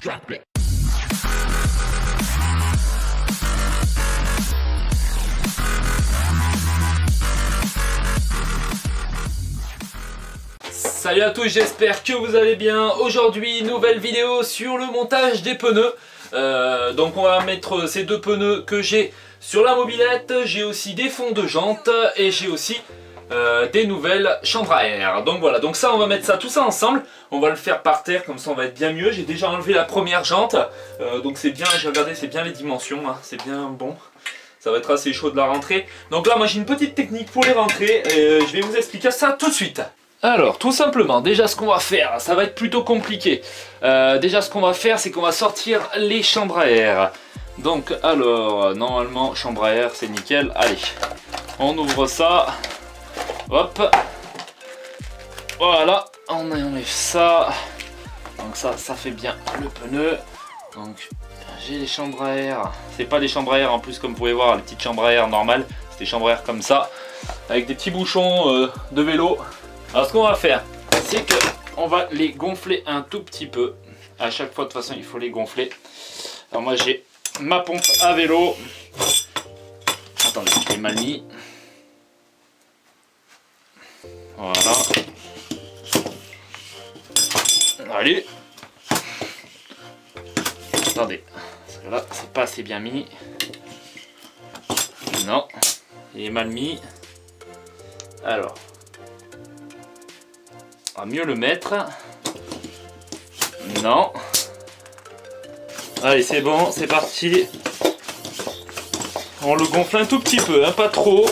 Drop it. Salut à tous, j'espère que vous allez bien. Aujourd'hui, nouvelle vidéo sur le montage des pneus. Donc on va mettre ces deux pneus que j'ai sur la mobilette. J'ai aussi des fonds de jantes et j'ai aussi des nouvelles chambres à air. Donc voilà, donc ça on va mettre ça tout ça ensemble. On va le faire par terre, comme ça on va être bien mieux. J'ai déjà enlevé la première jante, donc c'est bien, j'ai regardé, c'est bien les dimensions, hein, c'est bien bon. Ça va être assez chaud de la rentrée. Donc là moi j'ai une petite technique pour les rentrer et je vais vous expliquer ça tout de suite. Alors tout simplement, déjà ce qu'on va faire, ça va être plutôt compliqué. Déjà ce qu'on va faire, c'est qu'on va sortir les chambres à air. Donc alors, normalement chambre à air c'est nickel. Allez, on ouvre ça. Hop. Voilà, on enlève ça. Donc ça fait bien le pneu. Donc j'ai les chambres à air. C'est pas des chambres à air en plus comme vous pouvez voir, les petites chambres à air normales. C'est des chambres à air comme ça, avec des petits bouchons de vélo. Alors ce qu'on va faire, c'est que on va les gonfler un tout petit peu. À chaque fois de toute façon il faut les gonfler. Alors moi j'ai ma pompe à vélo. Attendez, je l'ai mal mis. Voilà. Allez. Attendez, parce que là c'est pas assez bien mis. Non, il est mal mis. Alors. On va mieux le mettre. Non. Allez, c'est bon, c'est parti. On le gonfle un tout petit peu, hein, pas trop.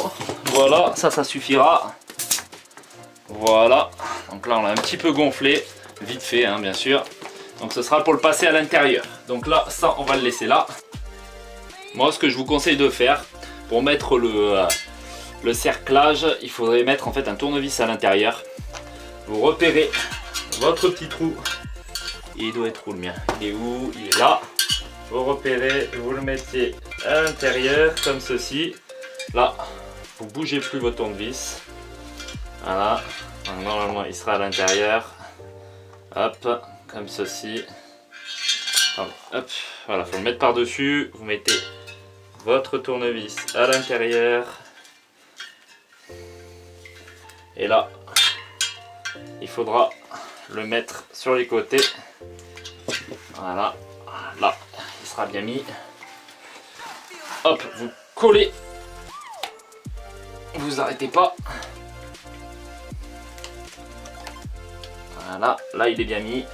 Voilà, ça suffira. Voilà. Donc là, on l'a un petit peu gonflé. Vite fait, hein, bien sûr. Donc ce sera pour le passer à l'intérieur. Donc là, ça, on va le laisser là. Moi, ce que je vous conseille de faire, pour mettre le cerclage, il faudrait mettre en fait un tournevis à l'intérieur. Vous repérez votre petit trou. Il doit être où le mien? Il est où? Il est là. Vous repérez, vous le mettez à l'intérieur comme ceci. Là, vous bougez plus votre tournevis. Voilà. Donc, normalement, il sera à l'intérieur. Hop, comme ceci. Hop, voilà, faut le mettre par-dessus. Vous mettez votre tournevis à l'intérieur. Et là, il faudra le mettre sur les côtés. Voilà, là, il sera bien mis. Hop, vous collez. Vous arrêtez pas. Voilà, là il est bien mis.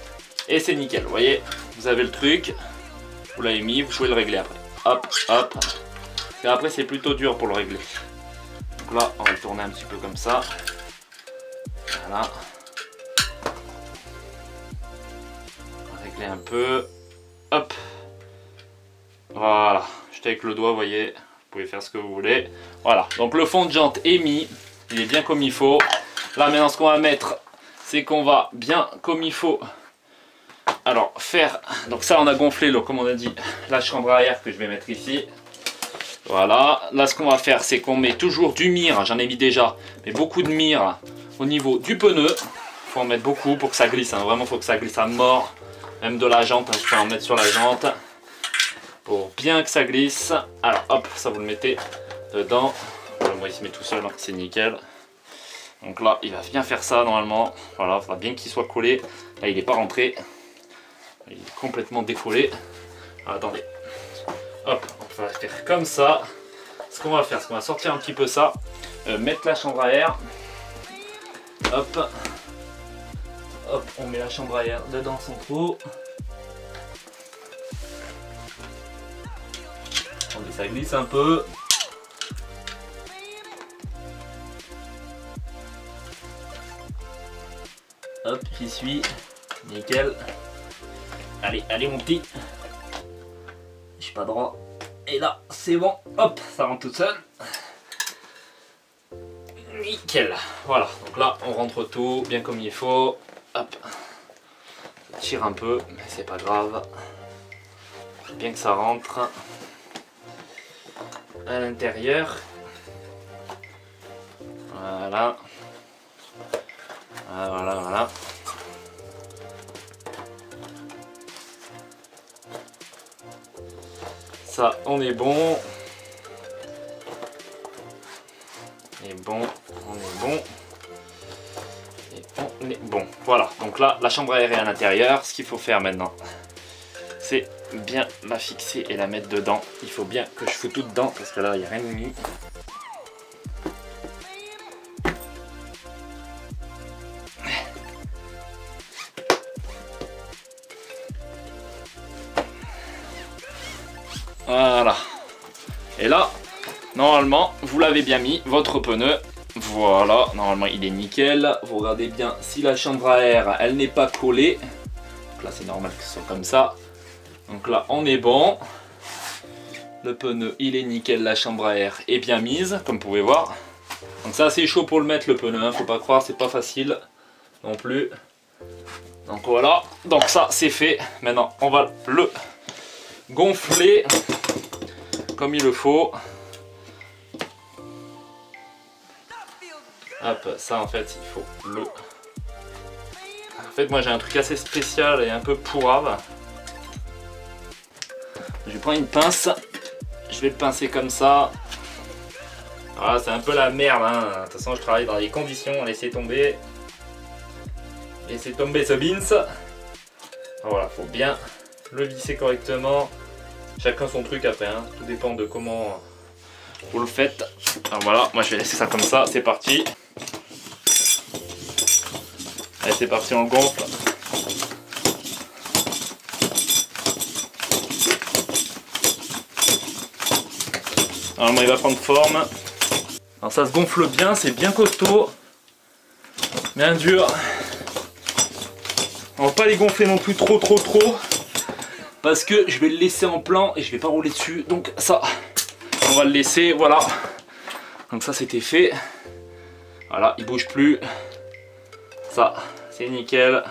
Et c'est nickel, vous voyez, vous avez le truc. Vous l'avez mis, vous pouvez le régler après. Hop, hop. Et après c'est plutôt dur pour le régler. Donc là, on va le tourner un petit peu comme ça. Voilà. Régler un peu. Hop. Voilà. Juste avec le doigt, vous voyez. Vous pouvez faire ce que vous voulez. Voilà. Donc le fond de jante est mis. Il est bien comme il faut. Là maintenant ce qu'on va mettre, c'est qu'on va bien comme il faut. Alors faire. Donc ça on a gonflé, comme on a dit, la chambre à air que je vais mettre ici. Voilà. Là ce qu'on va faire, c'est qu'on met toujours du mire. J'en ai mis déjà. Mais beaucoup de mire au niveau du pneu. Il faut en mettre beaucoup pour que ça glisse. Hein. Vraiment, il faut que ça glisse à mort. Même de la jante, hein. Je peux en mettre sur la jante. Pour bien que ça glisse. Alors hop, ça vous le mettez dedans. Moi il se met tout seul, hein. C'est nickel. Donc là, il va bien faire ça normalement. Voilà, il faudra bien qu'il soit collé. Là, il n'est pas rentré. Il est complètement défoulé. Alors, attendez. Hop, on va faire comme ça. Ce qu'on va faire, c'est qu'on va sortir un petit peu ça. Mettre la chambre à air. Hop. Hop, on met la chambre à air dedans son trou. Attendez, ça glisse un peu. Hop, j'y suis. Nickel. Allez, allez mon petit. Je suis pas droit. Et là, c'est bon. Hop, ça rentre tout seul. Nickel. Voilà, donc là, on rentre tout bien comme il faut. Hop. Ça tire un peu, mais c'est pas grave. Bien que ça rentre à l'intérieur. Voilà. Voilà. Ça, on est bon. On est bon, on est bon. Et on est bon. Voilà, donc là, la chambre à air est à l'intérieur. Ce qu'il faut faire maintenant, c'est bien la fixer et la mettre dedans. Il faut bien que je foute tout dedans parce que là, il n'y a rien de mis. Voilà. Et là, normalement, vous l'avez bien mis, votre pneu. Voilà, normalement il est nickel. Vous regardez bien si la chambre à air, elle n'est pas collée. Donc là, c'est normal que ce soit comme ça. Donc là, on est bon. Le pneu, il est nickel. La chambre à air est bien mise, comme vous pouvez voir. Donc c'est assez chaud pour le mettre, le pneu. Hein. Faut pas croire, c'est pas facile non plus. Donc voilà. Donc ça, c'est fait. Maintenant, on va le gonfler comme il le faut. Hop, ça en fait il faut le... En fait moi j'ai un truc assez spécial et un peu pourrave. Je vais prendre une pince, je vais le pincer comme ça. Voilà, c'est un peu la merde, hein. De toute façon je travaille dans les conditions, laissez tomber. Laissez tomber ce beans. Voilà, faut bien le visser correctement. Chacun son truc après, hein. Tout dépend de comment vous le faites. Alors voilà, moi je vais laisser ça comme ça, c'est parti. Allez, c'est parti, on le gonfle. Normalement il va prendre forme. Alors ça se gonfle bien, c'est bien costaud. Bien dur. On va pas les gonfler non plus trop. Parce que je vais le laisser en plan et je vais pas rouler dessus. Donc ça, on va le laisser, voilà. Donc ça c'était fait. Voilà, il bouge plus. Ça, c'est nickel.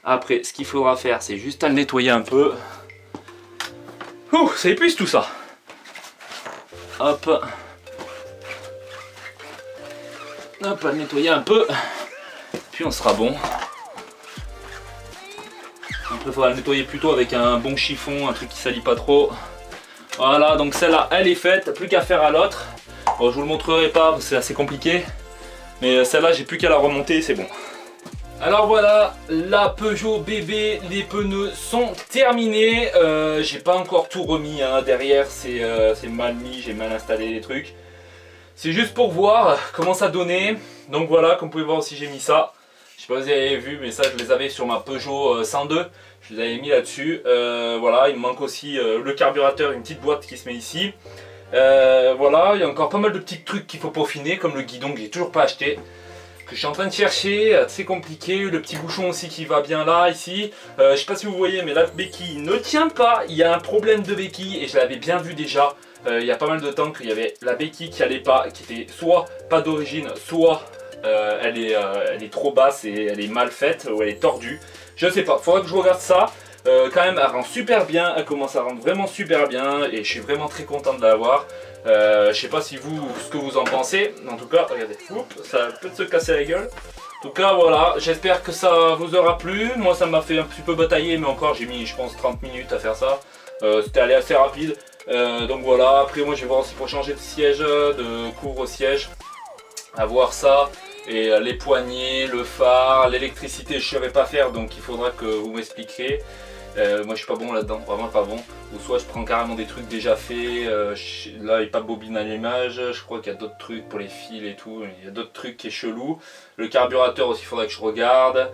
Après, ce qu'il faudra faire, c'est juste à le nettoyer un peu. Ouh, ça épuise tout ça. Hop. Hop, à le nettoyer un peu. Puis on sera bon. Après, il faudra le nettoyer plutôt avec un bon chiffon, un truc qui salit pas trop. Voilà, donc celle-là, elle est faite. Plus qu'à faire à l'autre. Bon, je vous le montrerai pas, parce que c'est assez compliqué. Mais celle-là, j'ai plus qu'à la remonter, c'est bon. Alors voilà, la Peugeot bébé, les pneus sont terminés. J'ai pas encore tout remis, hein. Derrière c'est mal mis, j'ai mal installé les trucs. C'est juste pour voir comment ça donnait. Donc voilà, comme vous pouvez voir aussi j'ai mis ça. Je sais pas si vous avez vu, mais ça je les avais sur ma Peugeot 102. Je les avais mis là-dessus. Voilà, il me manque aussi le carburateur, une petite boîte qui se met ici. Voilà, il y a encore pas mal de petits trucs qu'il faut peaufiner, comme le guidon que j'ai toujours pas acheté, que je suis en train de chercher, c'est compliqué. Le petit bouchon aussi qui va bien là, ici. Je sais pas si vous voyez, mais la béquille ne tient pas. Il y a un problème de béquille et je l'avais bien vu déjà. Il y a pas mal de temps qu'il y avait la béquille qui allait pas, qui était soit pas d'origine, soit elle est trop basse et elle est mal faite, ou elle est tordue. Je sais pas, faudra que je regarde ça. Quand même, elle rend super bien, elle commence à rendre vraiment super bien et je suis vraiment très content de l'avoir. Je sais pas si vous, ce que vous en pensez. En tout cas, regardez, oups, ça peut se casser la gueule. En tout cas, voilà, j'espère que ça vous aura plu. Moi, ça m'a fait un petit peu batailler, mais encore, j'ai mis, je pense, 30 minutes à faire ça. C'était allé assez rapide. Donc voilà, après, moi, je vais voir aussi pour changer de siège, de couvre-siège. À voir ça. Et les poignées, le phare, l'électricité, je ne saurais pas faire, donc il faudra que vous m'expliquiez. Moi je suis pas bon là-dedans, vraiment pas bon. Ou soit je prends carrément des trucs déjà faits. Là il n'y a pas de bobine à l'image. Je crois qu'il y a d'autres trucs pour les fils et tout. Il y a d'autres trucs qui est chelou. Le carburateur aussi il faudrait que je regarde.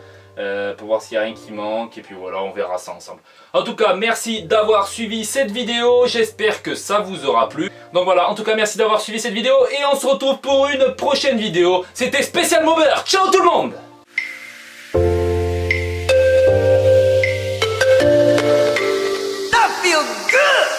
Pour voir s'il n'y a rien qui manque. Et puis voilà, on verra ça ensemble. En tout cas, merci d'avoir suivi cette vidéo. J'espère que ça vous aura plu. Donc voilà, en tout cas, merci d'avoir suivi cette vidéo. Et on se retrouve pour une prochaine vidéo. C'était Spécial Mover. Ciao tout le monde! That feels good!